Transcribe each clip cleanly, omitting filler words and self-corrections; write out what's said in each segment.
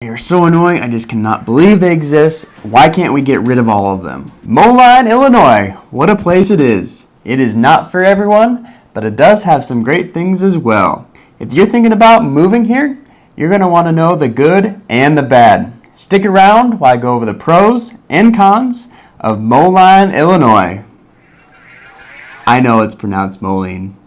They are so annoying, I just cannot believe they exist. Why can't we get rid of all of them? Moline, Illinois, what a place it is. It is not for everyone, but it does have some great things as well. If you're thinking about moving here, you're going to want to know the good and the bad. Stick around while I go over the pros and cons of Moline, Illinois. I know it's pronounced Moline.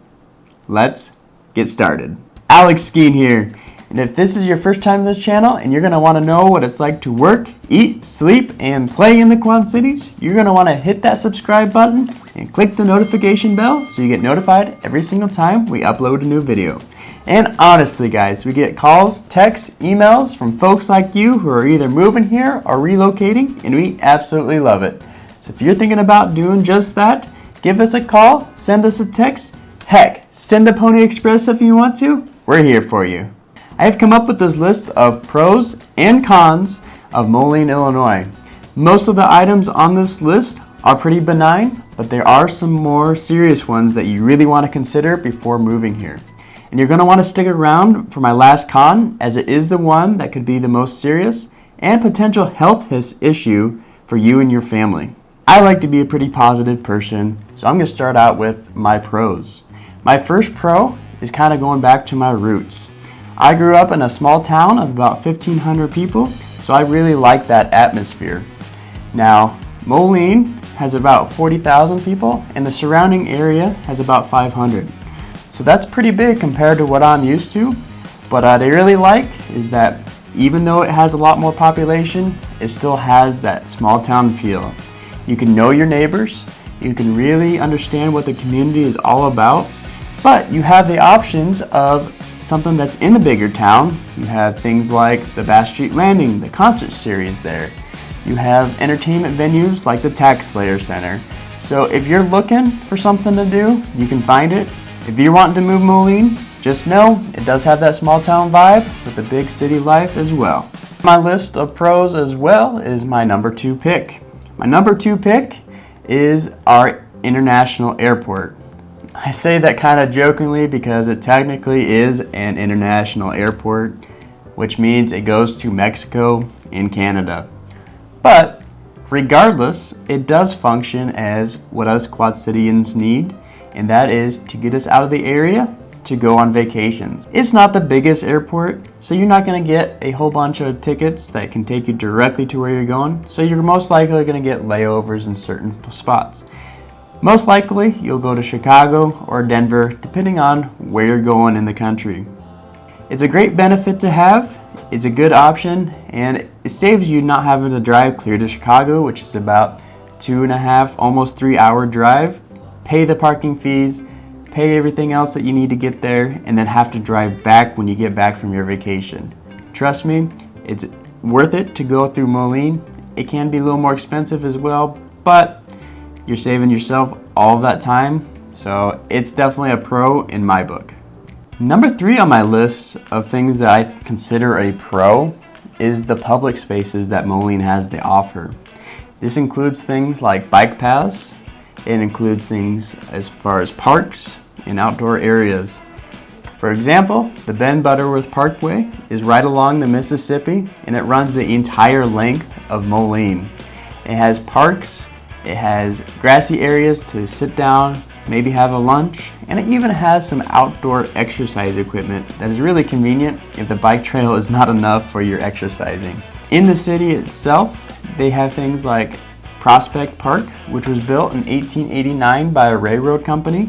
Let's get started. Alex Skeen here. And if this is your first time to this channel and you're going to want to know what it's like to work, eat, sleep, and play in the Quad Cities, you're going to want to hit that subscribe button and click the notification bell so you get notified every single time we upload a new video. And honestly guys, we get calls, texts, emails from folks like you who are either moving here or relocating, and we absolutely love it. So if you're thinking about doing just that, give us a call, send us a text, heck, send the Pony Express if you want to. We're here for you. I have come up with this list of pros and cons of Moline, Illinois. Most of the items on this list are pretty benign, but there are some more serious ones that you really want to consider before moving here. And you're going to want to stick around for my last con, as it is the one that could be the most serious and potential health issue for you and your family. I like to be a pretty positive person, so I'm going to start out with my pros. My first pro is kind of going back to my roots. I grew up in a small town of about 1,500 people, so I really like that atmosphere. Now, Moline has about 40,000 people, and the surrounding area has about 500. So that's pretty big compared to what I'm used to, but what I really like is that even though it has a lot more population, it still has that small town feel. You can know your neighbors, you can really understand what the community is all about, but you have the options of something that's in the bigger town. You have things like the Bass Street Landing, the concert series there. You have entertainment venues like the Tax Slayer Center. So if you're looking for something to do, you can find it. If you're wanting to move Moline, just know it does have that small town vibe with the big city life as well. My list of pros as well is my number 2 pick. My number 2 pick is our international airport. I say that kind of jokingly because it technically is an international airport, which means it goes to Mexico and Canada. But regardless, it does function as what us Quad Cityans need, and that is to get us out of the area to go on vacations. It's not the biggest airport, so you're not going to get a whole bunch of tickets that can take you directly to where you're going, so you're most likely going to get layovers in certain spots. Most likely, you'll go to Chicago or Denver, depending on where you're going in the country. It's a great benefit to have, it's a good option, and it saves you not having to drive clear to Chicago, which is about 2.5, almost 3-hour drive, pay the parking fees, pay everything else that you need to get there, and then have to drive back when you get back from your vacation. Trust me, it's worth it to go through Moline. It can be a little more expensive as well, but you're saving yourself all of that time, so it's definitely a pro in my book. Number 3 on my list of things that I consider a pro is the public spaces that Moline has to offer. This includes things like bike paths, it includes things as far as parks and outdoor areas. For example, the Ben Butterworth Parkway is right along the Mississippi, and it runs the entire length of Moline. It has parks, it has grassy areas to sit down, maybe have a lunch, and it even has some outdoor exercise equipment that is really convenient if the bike trail is not enough for your exercising. In the city itself, they have things like Prospect Park, which was built in 1889 by a railroad company,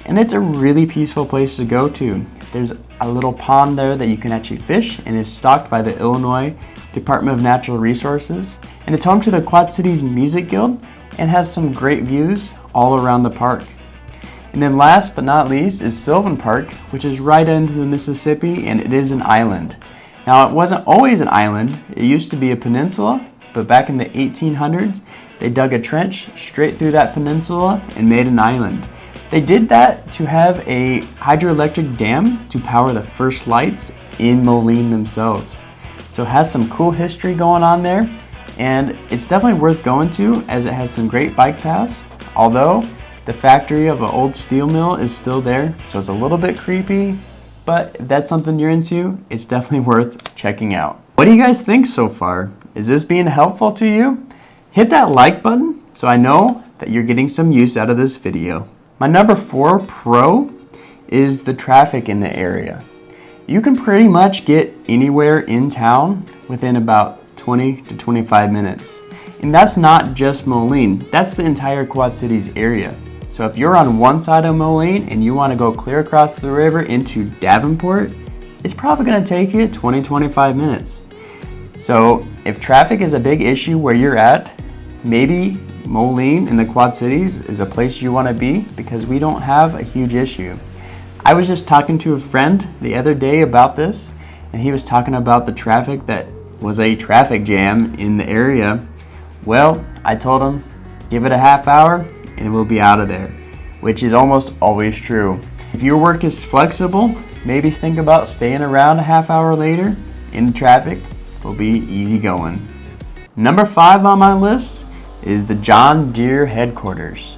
and it's a really peaceful place to go to. There's a little pond there that you can actually fish, and is stocked by the Illinois Department of Natural Resources, and it's home to the Quad Cities Music Guild and has some great views all around the park. And then last but not least is Sylvan Park, which is right into the Mississippi, and it is an island. Now, it wasn't always an island. It used to be a peninsula, but back in the 1800s, they dug a trench straight through that peninsula and made an island. They did that to have a hydroelectric dam to power the first lights in Moline themselves. So it has some cool history going on there, and it's definitely worth going to as it has some great bike paths, although the factory of an old steel mill is still there, so it's a little bit creepy, but if that's something you're into, it's definitely worth checking out. What do you guys think so far? Is this being helpful to you? Hit that like button so I know that you're getting some use out of this video. My number 4 pro is the traffic in the area. You can pretty much get anywhere in town within about 20 to 25 minutes. And that's not just Moline, that's the entire Quad Cities area. So if you're on one side of Moline and you want to go clear across the river into Davenport, it's probably going to take you 20-25 minutes. So if traffic is a big issue where you're at, maybe Moline in the Quad Cities is a place you want to be because we don't have a huge issue. I was just talking to a friend the other day about this, and he was talking about the traffic that was a traffic jam in the area. Well, I told him, give it a half hour and we'll be out of there, which is almost always true. If your work is flexible, maybe think about staying around a half hour later in the traffic. Will be easy going. Number 5 on my list is the John Deere headquarters.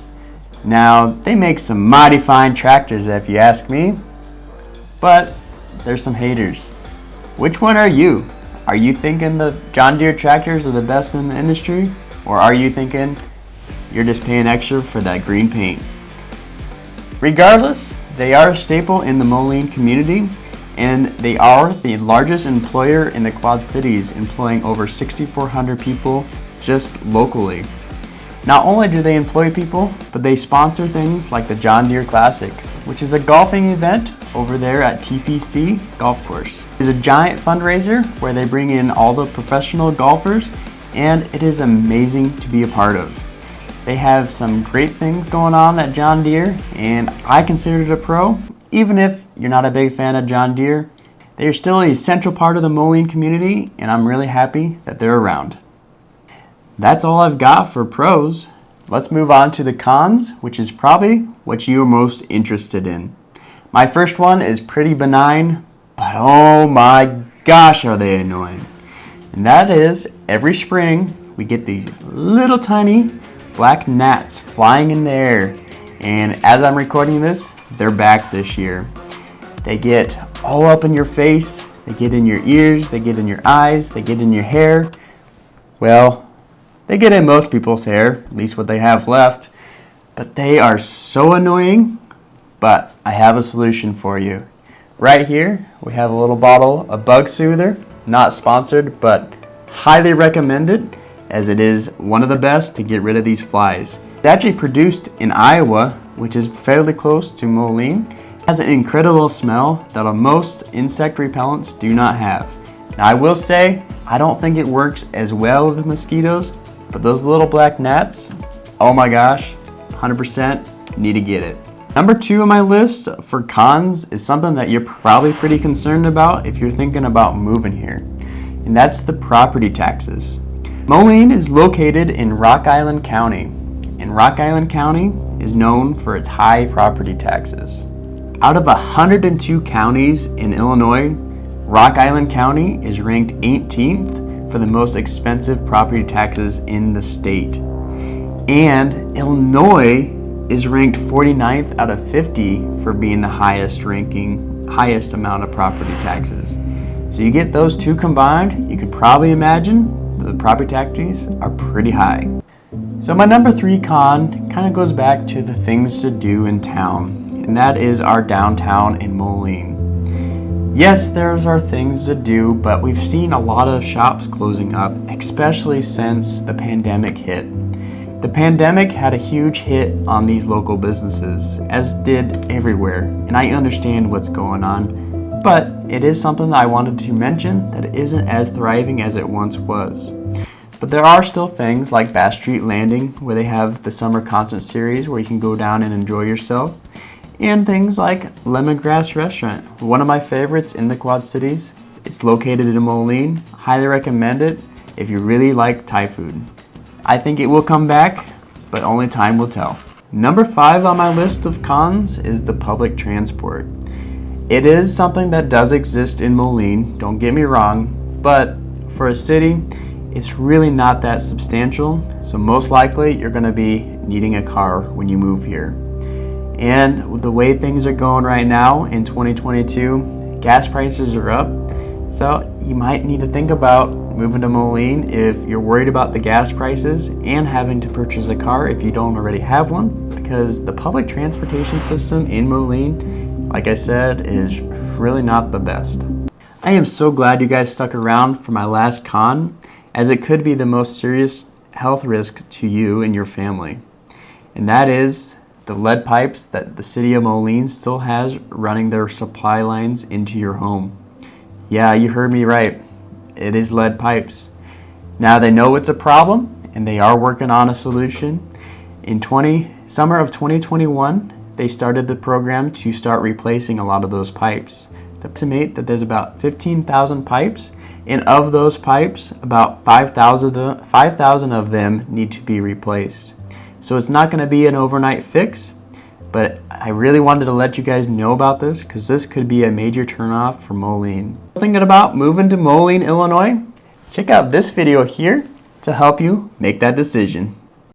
Now, they make some mighty fine tractors if you ask me, but there's some haters. Which one are you? Are you thinking the John Deere tractors are the best in the industry? Or are you thinking you're just paying extra for that green paint? Regardless, they are a staple in the Moline community, and they are the largest employer in the Quad Cities, employing over 6,400 people just locally. Not only do they employ people, but they sponsor things like the John Deere Classic, which is a golfing event over there at TPC Golf Course. It is a giant fundraiser where they bring in all the professional golfers, and it is amazing to be a part of. They have some great things going on at John Deere, and I consider it a pro. Even if you're not a big fan of John Deere, they are still an essential part of the Moline community, and I'm really happy that they're around. That's all I've got for pros. Let's move on to the cons, which is probably what you are most interested in. My first one is pretty benign, but oh my gosh are they annoying. And that is, every spring we get these little tiny black gnats flying in the air. And as I'm recording this, they're back this year. They get all up in your face, they get in your ears, they get in your eyes, they get in your hair. Well, they get in most people's hair, at least what they have left. But they are so annoying, but I have a solution for you. Right here, we have a little bottle of Bug Soother, not sponsored, but highly recommended, as it is one of the best to get rid of these flies. It's actually produced in Iowa, which is fairly close to Moline. It has an incredible smell that most insect repellents do not have. Now I will say, I don't think it works as well with mosquitoes, but those little black gnats, oh my gosh, 100% need to get it. Number 2 on my list for cons is something that you're probably pretty concerned about if you're thinking about moving here, and that's the property taxes. Moline is located in Rock Island County, and Rock Island County is known for its high property taxes. Out of 102 counties in Illinois, Rock Island County is ranked 18th for the most expensive property taxes in the state. And Illinois is ranked 49th out of 50 for being the highest amount of property taxes. So you get those two combined, you can probably imagine that the property taxes are pretty high. So my number 3 con kind of goes back to the things to do in town, and that is our downtown in Moline. Yes, there's our things to do, but we've seen a lot of shops closing up, especially since the pandemic hit. The pandemic had a huge hit on these local businesses, as did everywhere, and I understand what's going on, but it is something that I wanted to mention that it isn't as thriving as it once was. But there are still things like Bass Street Landing, where they have the summer concert series where you can go down and enjoy yourself, and things like Lemongrass Restaurant, one of my favorites in the Quad Cities. It's located in Moline. Highly recommend it if you really like Thai food. I think it will come back, but only time will tell. Number 5 on my list of cons is the public transport. It is something that does exist in Moline, don't get me wrong, but for a city, it's really not that substantial, so most likely you're going to be needing a car when you move here. And with the way things are going right now in 2022, gas prices are up, So you might need to think about moving to Moline if you're worried about the gas prices and having to purchase a car if you don't already have one, because the public transportation system in Moline, like I said, is really not the best. I am so glad you guys stuck around for my last con, as it could be the most serious health risk to you and your family. And that is the lead pipes that the city of Moline still has running their supply lines into your home. Yeah, you heard me right. It is lead pipes. Now they know it's a problem and they are working on a solution. In summer of 2021, they started the program to start replacing a lot of those pipes. They estimate that there's about 15,000 pipes, and of those pipes, about 5,000 of them need to be replaced. So it's not going to be an overnight fix, but I really wanted to let you guys know about this because this could be a major turnoff for Moline. Thinking about moving to Moline, Illinois? Check out this video here to help you make that decision.